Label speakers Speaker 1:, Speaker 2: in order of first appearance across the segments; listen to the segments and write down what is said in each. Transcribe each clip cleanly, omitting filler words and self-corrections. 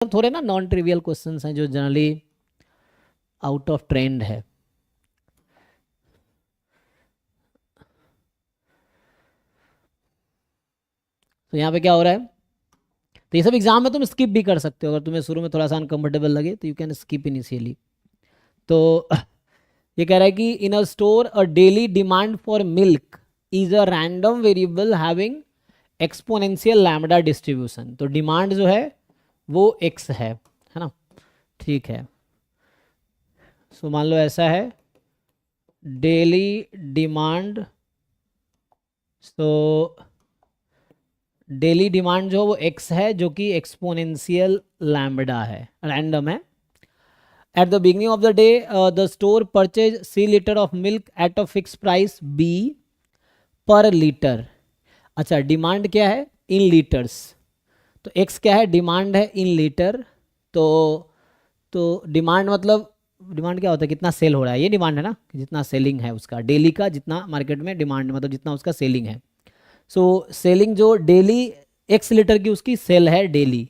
Speaker 1: थोड़े ना non trivial questions हैं जो जनरली आउट ऑफ ट्रेंड है। तो यहाँ पे क्या हो रहा है, तो ये सब एग्जाम में तुम स्किप भी कर सकते हो अगर तुम्हें शुरू में थोड़ा सा अनकंफर्टेबल लगे तो यू कैन स्किप इनिशियली। तो ये कह रहा है कि in a store a daily demand for milk is a random variable having exponential lambda distribution. तो डिमांड जो है वो एक्स है ना। ठीक है, सो मान लो ऐसा है daily demand. So daily demand जो वो एक्स है जो कि एक्सपोनेंशियल लैम्बडा है, रैंडम है। At the beginning of the day the store purchase 3 litre of milk at a fix price B per litre. अच्छा, डिमांड क्या है इन लीटर्स, तो एक्स क्या है, डिमांड है इन लीटर। तो डिमांड मतलब डिमांड क्या होता है, कितना सेल हो रहा है, ये डिमांड है ना, जितना सेलिंग है उसका डेली का, जितना मार्केट में डिमांड मतलब जितना उसका सेलिंग है। सो सेलिंग जो डेली एक्स लीटर की उसकी सेल है डेली,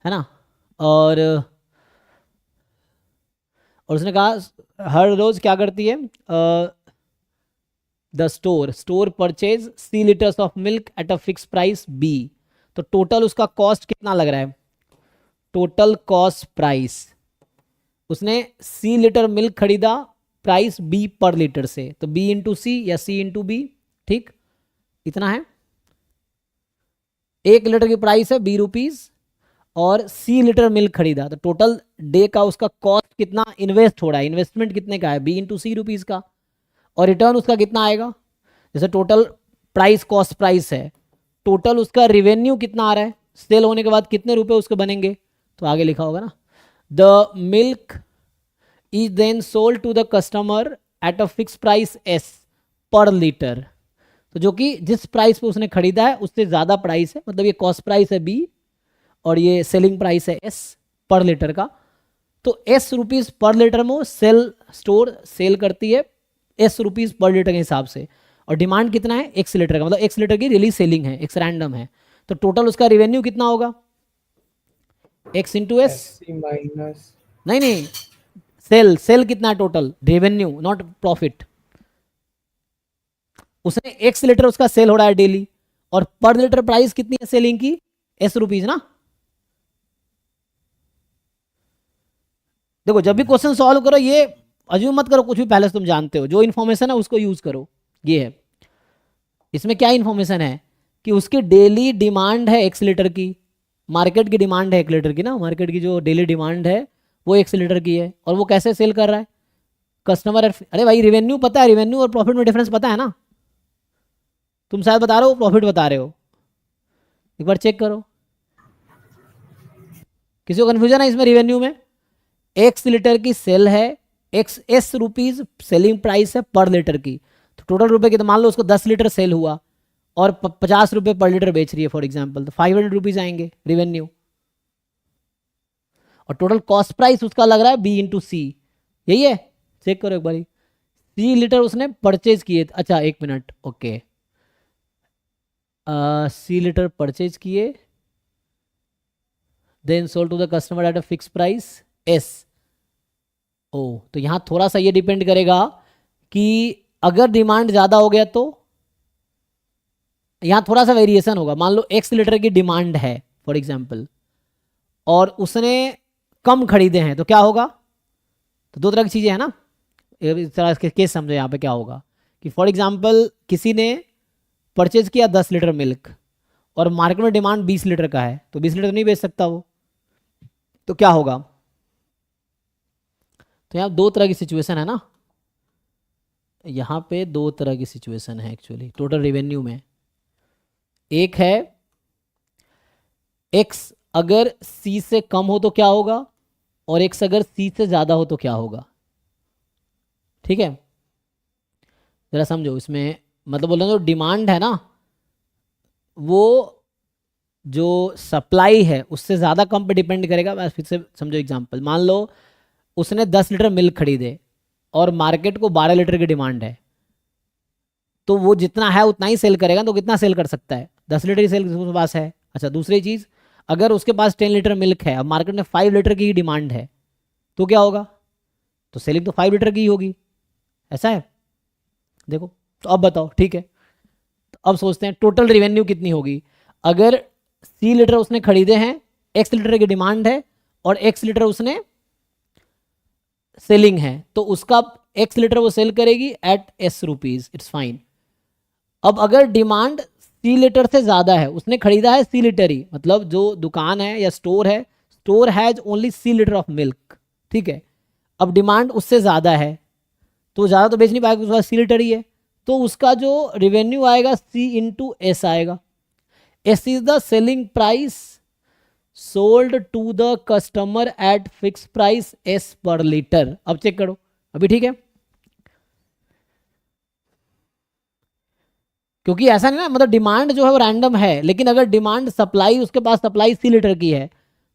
Speaker 1: है ना। और उसने कहा हर रोज क्या करती है, the store purchase 3 litres of milk at a fix price B. तो टोटल उसका कॉस्ट कितना लग रहा है, टोटल कॉस्ट प्राइस, उसने सी लीटर मिल्क खरीदा प्राइस बी पर लीटर से, तो बी इंटू सी या सी इंटू बी, ठीक, इतना है। 1 लीटर की प्राइस है ₹20 और सी लीटर मिल्क खरीदा, तो टोटल डे का उसका कॉस्ट कितना इन्वेस्ट हो रहा है, इन्वेस्टमेंट कितने का है, बी इंटू सी रुपीज़ का, और रिटर्न उसका कितना आएगा। जैसे टोटल प्राइस कॉस्ट प्राइस है, टोटल उसका रिवेन्यू कितना आ रहा है, सेल होने के बाद कितने रुपए उसके बनेंगे, तो आगे लिखा होगा ना, the milk is then sold to the customer at a fix price S per litre. तो जो कि जिस प्राइस पे उसने खरीदा है उससे ज़्यादा प्राइस है, मतलब ये कॉस्ट प्राइस है बी और ये सेलिंग प्राइस है एस पर लीटर का। तो एस रुपीज़ पर लीटर में सेल स्टोर सेल करती है एस रुपीज़ पर लीटर के हिसाब से, और डिमांड कितना है एक्स लीटर का, मतलब एक्स लीटर की रिलीज सेलिंग है, एक्स रैंडम है। तो टोटल उसका रिवेन्यू कितना होगा, एक्स इंटू एस,
Speaker 2: माइनस
Speaker 1: नहीं नहीं, सेल कितना है टोटल, रेवेन्यू नॉट प्रॉफिट। उसने एक्स लीटर उसका सेल हो रहा है डेली, और पर लीटर प्राइस कितनी है सेलिंग की, एस रुपीज ना। देखो जब भी क्वेश्चन सॉल्व करो ये अज्यूम मत करो कुछ भी पहले से तुम जानते हो, जो इन्फॉर्मेशन है उसको यूज करो। ये है, इसमें क्या इन्फॉर्मेशन है कि उसकी डेली डिमांड है एक्स लीटर की, मार्केट की डिमांड है 1 लीटर की ना, मार्केट की जो डेली डिमांड है वो एक्स लीटर की है, और वो कैसे सेल कर रहा है कस्टमर। अरे भाई रिवेन्यू पता है, रिवेन्यू और प्रॉफिट में डिफरेंस पता है ना, तुम शायद बता रहे हो प्रॉफिट बता रहे हो, एक बार चेक करो, किसी को कंफ्यूजन है इसमें। रिवेन्यू में एक्स लीटर की सेल है, x S rupees selling price है पर लीटर की, तो टोटल रुपए की, तो मान लो उसको 10 लीटर सेल हुआ और 50 रुपए पर लीटर बेच रही है फॉर एग्जाम्पल, तो 500 रुपीज आएंगे रिवेन्यू, और टोटल कॉस्ट प्राइस उसका लग रहा है बी इंटू सी, यही है, चेक करो एक बारी। 3 लीटर उसने परचेज किए, अच्छा 1 minute, okay, c litre purchase किए then sold to the customer at a fix price s. ओ, तो यहां थोड़ा सा ये डिपेंड करेगा कि अगर डिमांड ज़्यादा हो गया तो यहां थोड़ा सा वेरिएशन होगा। मान लो एक्स लीटर की डिमांड है फॉर एग्जाम्पल, और उसने कम खरीदे हैं, तो क्या होगा, तो दो तरह की चीज़ें हैं ना, इस तरह के केस समझो यहाँ पे क्या होगा कि फॉर एग्जाम्पल किसी ने परचेज किया 10 लीटर मिल्क और मार्केट में डिमांड 20 लीटर का है, तो 20 लीटर नहीं बेच सकता वो, तो क्या होगा। तो यहाँ दो तरह की सिचुएशन है ना, यहाँ पे दो तरह की सिचुएशन है एक्चुअली टोटल रेवेन्यू में। एक है एक्स अगर सी से कम हो तो क्या होगा, और एक्स अगर सी से ज़्यादा हो तो क्या होगा, ठीक है। जरा समझो इसमें, मतलब बोल रहा हूँ जो डिमांड है ना वो जो सप्लाई है उससे ज़्यादा कम पे डिपेंड करेगा। बस फिर से समझो एग्जांपल, मान लो उसने 10 लीटर मिल्क खरीदे और मार्केट को 12 लीटर की डिमांड है, तो वो जितना है उतना ही सेल करेगा, तो कितना सेल कर सकता है, 10 लीटर ही सेल उसके पास है। अच्छा दूसरी चीज़, अगर उसके पास 10 लीटर मिल्क है, अब मार्केट में 5 लीटर की ही डिमांड है, तो क्या होगा? तो सेलिंग तो 5 लीटर की ही होगी, ऐसा है। देखो, तो अब बताओ, ठीक है, तो अब सोचते हैं टोटल रेवेन्यू कितनी होगी। अगर सी लीटर उसने खरीदे हैं, एक्स लीटर की डिमांड है, और एक्स लीटर उसने सेलिंग है, तो उसका एक्स लीटर वो सेल करेगी at S rupees, it's fine. अब अगर डिमांड सी लीटर से ज्यादा है, उसने खरीदा है सी लीटर ही, मतलब जो दुकान है या स्टोर है, store has only C litre of milk, ठीक है। अब डिमांड उससे ज्यादा है, तो ज़्यादा तो बेच नहीं पाएगा, उसके पास सी लीटर ही है, तो उसका जो रेवेन्यू आएगा सी इंटू एस आएगा। S is the selling price sold to the customer at fix price S per litre. अब चेक करो, अभी ठीक है, क्योंकि ऐसा नहीं ना, मतलब डिमांड जो है वो रैंडम है, लेकिन अगर डिमांड सप्लाई, उसके पास सप्लाई सी लीटर की है,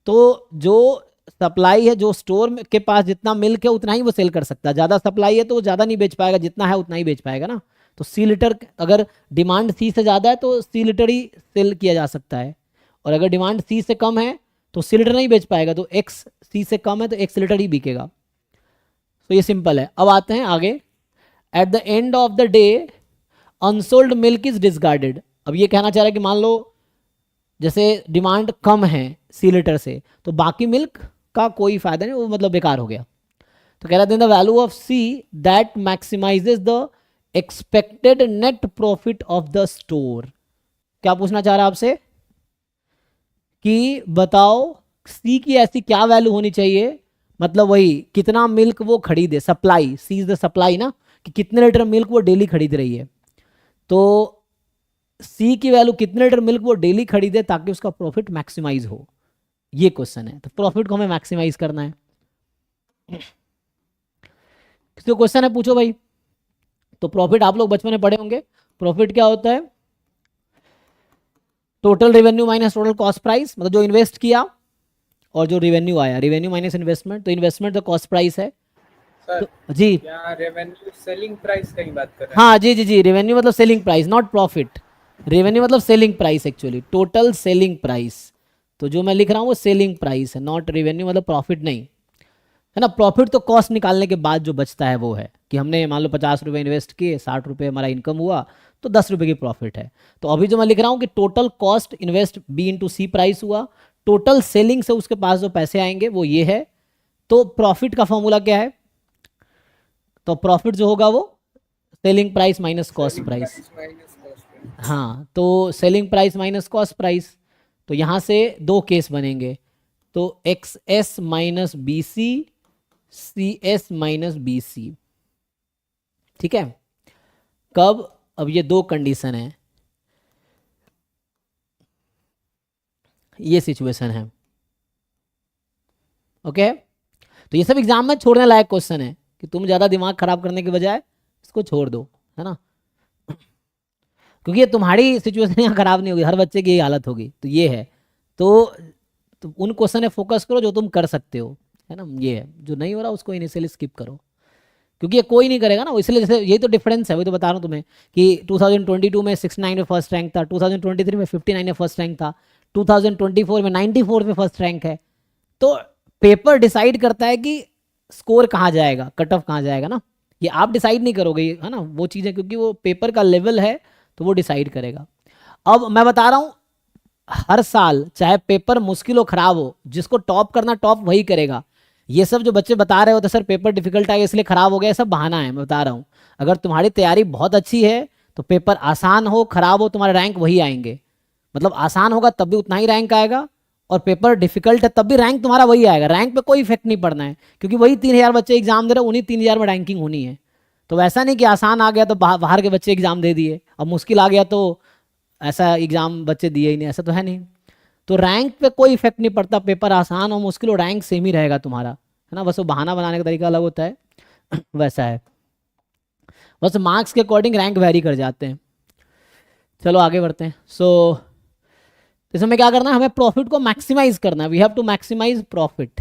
Speaker 1: तो जो सप्लाई है, जो स्टोर के पास जितना मिल्क है उतना ही वो सेल कर सकता है। ज़्यादा सप्लाई है तो वो ज़्यादा नहीं बेच पाएगा, जितना है उतना ही बेच पाएगा ना। तो सी लीटर, अगर डिमांड सी से ज़्यादा है तो सी लीटर ही सेल किया जा सकता है, और अगर डिमांड सी से कम है तो सी लीटर नहीं बेच पाएगा, तो एक्स सी से कम है तो एक्स लीटर ही बिकेगा। तो ये सिंपल है। अब आते हैं आगे, at the end of the day unsold milk is discarded. अब ये कहना चाह रहा है कि मान लो जैसे डिमांड कम है सी लीटर से, तो बाकी मिल्क का कोई फायदा नहीं, वो मतलब बेकार हो गया। तो कह रहा है the value of c that maximises the expected net profit of the store. क्या पूछना चाह रहा है आपसे कि बताओ सी की ऐसी क्या वैल्यू होनी चाहिए, मतलब वही कितना मिल्क वो खरीदे, supply, C is the supply ना, कि कितने लीटर मिल्क वो डेली खरीद रही है, तो सी की वैल्यू कितने लीटर मिल्क वो डेली खरीदे ताकि उसका प्रॉफिट मैक्सिमाइज हो, ये क्वेश्चन है। तो प्रॉफिट को हमें मैक्सिमाइज करना है। किसी को क्वेश्चन है पूछो भाई। तो प्रॉफिट आप लोग बचपन में पढ़े होंगे, प्रॉफिट क्या होता है? Total revenue minus total cost price, मतलब जो इन्वेस्ट किया और जो रेवेन्यू आया, रेवेन्यू माइनस इन्वेस्टमेंट, तो इन्वेस्टमेंट तो कॉस्ट प्राइस है।
Speaker 2: सर
Speaker 1: तो जी,
Speaker 2: क्या रेवेन्यू सेलिंग प्राइस का ही बात कर रहे हैं?
Speaker 1: हाँ जी जी जी, रेवेन्यू मतलब selling price, not profit. Revenue मतलब selling price, actually total selling price. तो जो मैं लिख रहा हूँ वो सेलिंग प्राइस है, नॉट रेवेन्यू, मतलब प्रॉफिट नहीं है ना। प्रॉफिट तो कॉस्ट निकालने के बाद जो बचता है वो है, कि हमने मान लो 50 रुपये इन्वेस्ट किए, 60 रुपये हमारा इनकम हुआ, तो 10 रुपये की प्रॉफिट है। तो अभी जो मैं लिख रहा हूँ कि total cost invest b into c price हुआ, टोटल सेलिंग से उसके पास जो पैसे आएंगे वो ये है। तो प्रॉफिट का फॉर्मूला क्या है? तो प्रॉफिट जो होगा वो selling price minus cost
Speaker 2: selling
Speaker 1: price.
Speaker 2: Price minus cost price.
Speaker 1: हाँ, तो selling price minus cost price. तो यहाँ से दो केस बनेंगे, तो X S minus B C, C S minus B C, ठीक है। कब? अब ये दो कंडीशन है, ये सिचुएशन है, ओके। तो ये सब एग्जाम में छोड़ने लायक क्वेश्चन है, कि तुम ज़्यादा दिमाग खराब करने के बजाय इसको छोड़ दो, है ना। क्योंकि ये तुम्हारी सिचुएशन यहाँ खराब नहीं होगी, हर बच्चे की यही हालत होगी, तो ये है। तो, तो उन क्वेश्चन में फोकस करो जो तुम कर सकते हो, है ना। ये है, जो नहीं हो रहा उसको इनिशियली स्किप करो, क्योंकि ये कोई नहीं करेगा ना, इसलिए जैसे यही तो डिफरेंस है, वही तो बता रहा हूँ तुम्हें कि 2022 में 69 में फर्स्ट रैंक था, 2023 में 59 में फर्स्ट रैंक था, 2024 में 94 में फर्स्ट रैंक है। तो पेपर डिसाइड करता है कि स्कोर कहाँ जाएगा, कट ऑफ कहाँ जाएगा ना, ये आप डिसाइड नहीं करोगे, है ना, वो चीज़ें, क्योंकि वो पेपर का लेवल है, तो वो डिसाइड करेगा। अब मैं बता रहा हूँ, हर साल चाहे पेपर मुश्किल हो, खराब हो, जिसको टॉप करना टॉप वही करेगा। ये सब जो बच्चे बता रहे होते सर पेपर डिफिकल्ट आया इसलिए खराब हो गया, सब बहाना है। मैं बता रहा हूँ, अगर तुम्हारी तैयारी बहुत अच्छी है तो पेपर आसान हो खराब हो तुम्हारे रैंक वही आएंगे। मतलब आसान होगा तब भी उतना ही रैंक आएगा, और पेपर डिफिकल्ट है तब भी रैंक तुम्हारा वही आएगा। रैंक पे कोई इफेक्ट नहीं पड़ना है, क्योंकि वही 3,000 बच्चे एग्जाम दे रहे, उन्हीं 3,000 में रैंकिंग होनी है। तो वैसा नहीं कि आसान आ गया तो बाहर के बच्चे एग्जाम दे दिए, अब मुश्किल आ गया तो ऐसा एग्जाम बच्चे दिए ही नहीं, ऐसा तो है नहीं। तो रैंक पे कोई इफेक्ट नहीं पड़ता, पेपर आसान हो मुश्किल हो रैंक सेम ही रहेगा तुम्हारा, है ना। बस वो बहाना बनाने का तरीका अलग होता है वैसा है, बस मार्क्स के अकॉर्डिंग रैंक वेरी कर जाते हैं। चलो आगे बढ़ते हैं। तो इसमें क्या करना है, हमें प्रॉफिट को मैक्सिमाइज करना है, we have to maximize profit.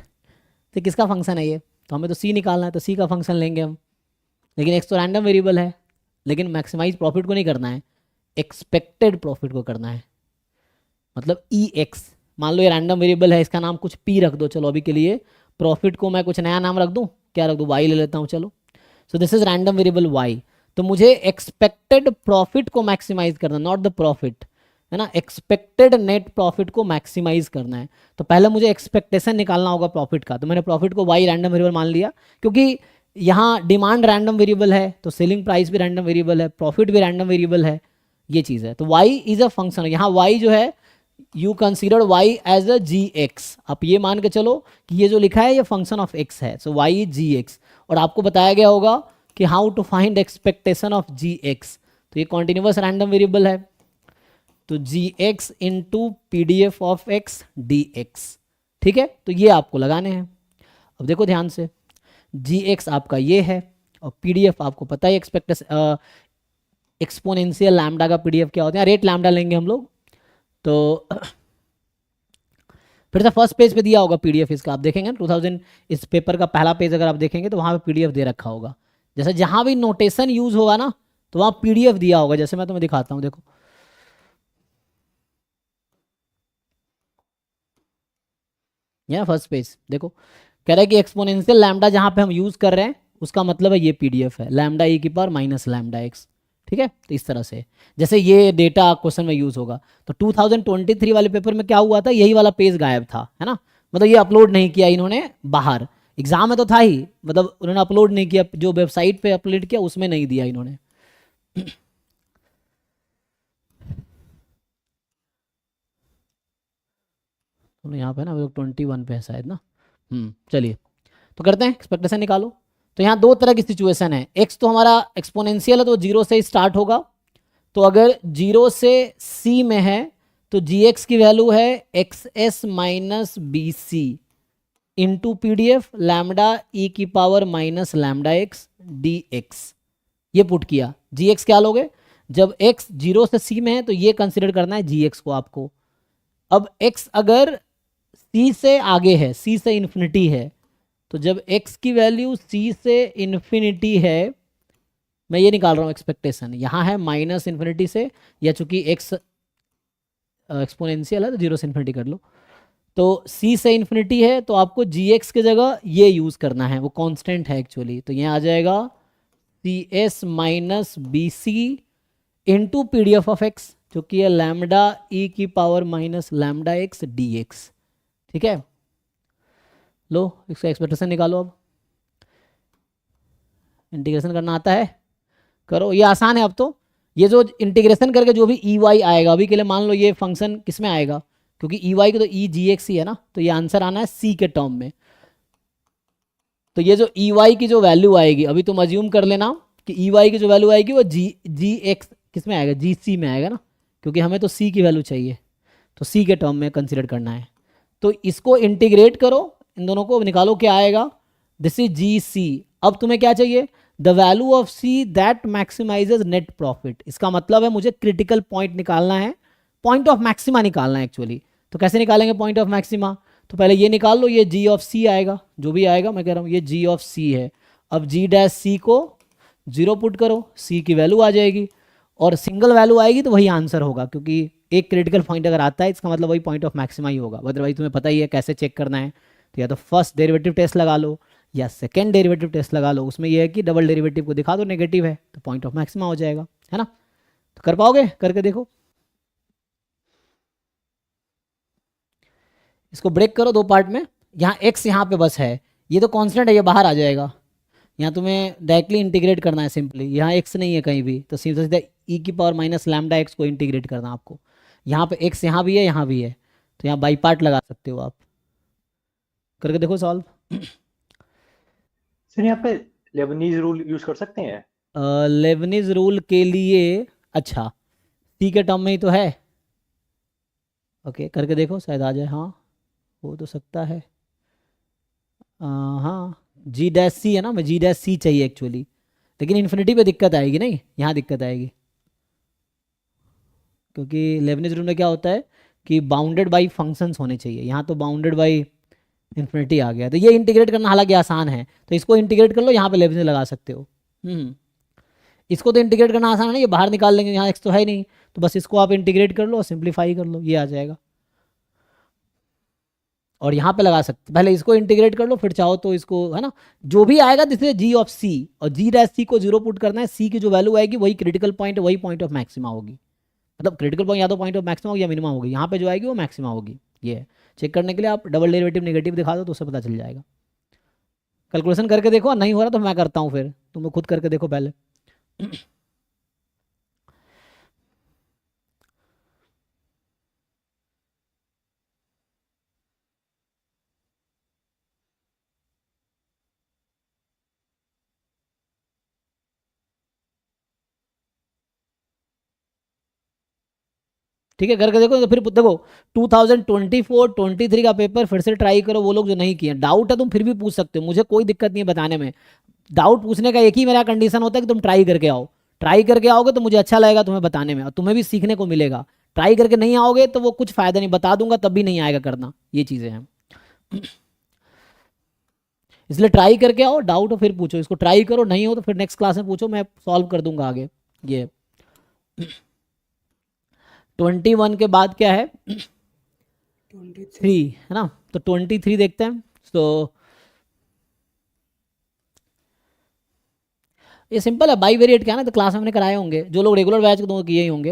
Speaker 1: तो किसका फंक्शन है ये? तो हमें तो सी निकालना है, तो सी का फंक्शन लेंगे हम, लेकिन एक्स तो रैंडम वेरिएबल है, लेकिन मैक्सिमाइज प्रॉफिट को नहीं करना है, एक्सपेक्टेड प्रॉफिट को करना है, मतलब ई एक्स। मान लो ये रैंडम वेरिएबल है, इसका नाम कुछ पी रख दो, चलो अभी के लिए प्रॉफिट को मैं कुछ नया नाम रख दूं, क्या रख दूं, वाई ले लेता हूं, चलो। So this is random variable Y. तो मुझे एक्सपेक्टेड प्रॉफिट को मैक्सिमाइज करना, नॉट द प्रॉफिट, है ना, एक्सपेक्टेड नेट प्रॉफिट को मैक्सिमाइज करना है। तो पहले मुझे एक्सपेक्टेशन निकालना होगा प्रॉफिट का, तो मैंने प्रॉफिट को वाई रैंडम वेरिएबल मान लिया, क्योंकि यहाँ डिमांड रैंडम वेरिएबल है तो सेलिंग प्राइस भी रैंडम वेरिएबल है, प्रॉफिट भी रैंडम वेरिएबल है, ये चीज़ है। तो वाई इज अ फंक्शन, यहाँ वाई जो है you consider Y as a G X, आप ये मान के चलो कि ये जो लिखा है ये फंक्शन ऑफ एक्स है, so y is g x. और आपको बताया गया होगा कि how to find expectation of g x, तो ये कॉन्टिन्यूस रैंडम वेरिएबल है, तो g x into P D F of x D x, ठीक है। तो ये आपको लगाने हैं। अब देखो ध्यान से, जी एक्स आपका ये है और पी डी एफ आपको पता है एक्सपेक्टेशन, एक्सपोनेंशियल लैम्डा का पीडीएफ क्या होता है, रेट लैम्डा लेंगे हम लोग। तो फिर से फर्स्ट पेज पे दिया होगा पीडीएफ इसका, आप देखेंगे 2000 इस पेपर का पहला पेज अगर आप देखेंगे तो वहाँ पे पीडीएफ दे रखा होगा। जैसे जहाँ भी नोटेशन यूज होगा ना तो वहाँ पीडीएफ दिया होगा, जैसे मैं तुम्हें दिखाता हूँ, देखो ये फर्स्ट पेज देखो, कह रहा है कि एक्सपोनेंशियल लैम्डा जहाँ पे हम यूज कर रहे हैं उसका मतलब है ये पीडीएफ है, लैम्डा ई की पावर माइनस लैम्डा एक्स, ठीक है। तो इस तरह से जैसे ये डेटा क्वेश्चन में यूज होगा। तो 2023 वाले पेपर में क्या हुआ था, यही वाला पेज गायब था, है ना, मतलब ये अपलोड नहीं किया इन्होंने बाहर, एग्जाम में तो था ही, मतलब उन्होंने अपलोड नहीं किया, जो वेबसाइट पे अपलोड किया उसमें नहीं दिया इन्होंने। तो यहाँ पे ना 21 पे है शायद ना, चलिए तो करते हैं, एक्सपेक्टेशन निकालो। तो यहाँ दो तरह की सिचुएशन है, एक्स तो हमारा एक्सपोनेंशियल है तो जीरो से स्टार्ट होगा, तो अगर जीरो से सी में है तो जी एक्स की वैल्यू है x S minus B C into P D f lambda e की power minus lambda x D x, ये पुट किया। जी एक्स क्या लोगे, जब एक्स जीरो से सी में है तो ये कंसिडर करना है जी एक्स को आपको। अब एक्स अगर सी से आगे है, सी से इन्फिनिटी है, तो जब x की वैल्यू c से इन्फिनिटी है, मैं ये निकाल रहा हूँ एक्सपेक्टेशन, यहाँ है माइनस इन्फिनिटी से, या चूंकि x एक्सपोनेंशियल है तो जीरो से इन्फिनिटी कर लो, तो c से इन्फिनिटी है तो आपको gx की जगह ये यूज़ करना है, वो कांस्टेंट है एक्चुअली, तो यहाँ आ जाएगा C S minus B C into P D F of X, जो कि है लैम्डा ई की power minus lambda X D x, ठीक है। लो इसका एक्सपेक्टेशन निकालो, अब इंटीग्रेशन करना आता है, करो, ये आसान है अब तो। ये जो इंटीग्रेशन करके जो भी ई वाई आएगा, अभी के लिए मान लो ये फंक्शन किस में आएगा, क्योंकि ई वाई को तो ई जी एक्स ही है ना, तो ये आंसर आना है सी के टर्म में। तो ये जो ई वाई की जो वैल्यू आएगी, अभी तुम अज्यूम कर लेना कि ई वाई की जो वैल्यू आएगी वो जी एक्स किस में आएगा, जी सी में आएगा ना, क्योंकि हमें तो सी की वैल्यू चाहिए, तो सी के टर्म में कंसिडर करना है। तो इसको इंटीग्रेट करो, इन दोनों को निकालो, क्या आएगा, दिस इज जी सी। अब तुम्हें क्या चाहिए, the value of c that maximises net profit, इसका मतलब है मुझे क्रिटिकल पॉइंट निकालना है, पॉइंट ऑफ मैक्सिमा निकालना है एक्चुअली। तो कैसे निकालेंगे पॉइंट ऑफ मैक्सिमा, तो पहले ये निकाल लो, ये जी ऑफ सी आएगा, जो भी आएगा मैं कह रहा हूँ ये जी ऑफ सी है। अब जी डैश सी को जीरो पुट करो, सी की वैल्यू आ जाएगी, और सिंगल वैल्यू आएगी तो वही आंसर होगा, क्योंकि एक क्रिटिकल पॉइंट अगर आता है इसका मतलब वही पॉइंट ऑफ मैक्सिमा ही होगा। अदरवाइज तुम्हें पता ही है कैसे चेक करना है, तो या तो फर्स्ट डेरिवेटिव टेस्ट लगा लो या सेकेंड डेरिवेटिव टेस्ट लगा लो, उसमें यह है कि डबल डेरिवेटिव को दिखा दो नेगेटिव है तो पॉइंट ऑफ मैक्सिमा हो जाएगा, है ना। तो कर पाओगे, करके देखो, इसको ब्रेक करो दो पार्ट में। यहाँ एक्स यहाँ पे बस है, ये तो कांस्टेंट है, ये बाहर आ जाएगा, यहाँ तुम्हें डायरेक्टली इंटीग्रेट करना है सिंपली, यहाँ एक्स नहीं है कहीं भी, तो सीधा सीधा ई की पावर माइनस लैम्डा एक्स को इंटीग्रेट करना आपको। यहाँ पे एक्स यहाँ भी है, यहाँ भी है, तो यहाँ बाई पार्ट लगा सकते हो आप, करके देखो सॉल्व।
Speaker 3: सर यहाँ पे लेबनीज रूल यूज कर सकते हैं?
Speaker 1: लेबनीज रूल के लिए, अच्छा सी के टर्म में ही तो है, ओके करके देखो शायद आ जाए, हाँ हो तो सकता है, हाँ जी डैश सी है ना, मैं जी डैश सी चाहिए एक्चुअली, लेकिन इन्फिनिटी पे दिक्कत आएगी, नहीं यहाँ दिक्कत आएगी, क्योंकि लेबनीज रूल में क्या होता है कि बाउंडेड बाई फंक्शंस होने चाहिए, यहाँ तो बाउंडेड बाई इन्फिनिटी आ गया, तो ये इंटीग्रेट करना हालांकि आसान है, तो इसको इंटीग्रेट कर लो, यहाँ पे लेबनीज लगा सकते हो। इसको तो इंटीग्रेट करना आसान है ना, ये बाहर निकाल लेंगे, यहाँ एक्स तो है ही नहीं, तो बस इसको आप इंटीग्रेट कर लो और सिंप्लीफाई कर लो, ये आ जाएगा। और यहाँ पे लगा सकते, पहले इसको इंटीग्रेट कर लो, फिर चाहो तो इसको, है ना, जो भी आएगा दिस इज जी ऑफ सी, और जी डैश सी को जीरो पुट करना है, सी की जो वैल्यू आएगी वही क्रिटिकल पॉइंट, वही पॉइंट ऑफ मैक्सिमा होगी, मतलब क्रिटिकल पॉइंट या तो पॉइंट ऑफ मैक्सिमा होगी या मिनिमा होगी, यहाँ पे जो आएगी वो मैक्सिमा होगी। ये है, चेक करने के लिए आप डबल डेरिवेटिव नेगेटिव दिखा दो तो उससे पता चल जाएगा। कैलकुलेशन करके देखो, नहीं हो रहा तो मैं करता हूँ, फिर तुम लोग खुद करके देखो पहले। ठीक है, करके देखो, तो फिर देखो 2024 23 का पेपर फिर से ट्राई करो, वो लोग जो नहीं किए, डाउट है तुम फिर भी पूछ सकते हो, मुझे कोई दिक्कत नहीं है बताने में। डाउट पूछने का एक ही मेरा कंडीशन होता है कि तुम ट्राई करके आओ, ट्राई करके आओगे तो मुझे अच्छा लगेगा तुम्हें बताने में, और तुम्हें भी सीखने को मिलेगा। ट्राई करके नहीं आओगे तो वो कुछ फायदा नहीं, बता दूंगा तब भी नहीं आएगा करना, ये चीज़ें हैं। इसलिए ट्राई करके आओ, डाउट हो फिर पूछो, इसको ट्राई करो, नहीं हो तो फिर नेक्स्ट क्लास में पूछो, मैं सॉल्व कर दूंगा आगे। ये 21 के बाद क्या है, 3 है ना, तो 23 देखते हैं। तो ये सिंपल है, बाई वेरिएट क्या है ना, तो क्लास में हमने कराए होंगे, जो लोग रेगुलर बैच को किए ही होंगे।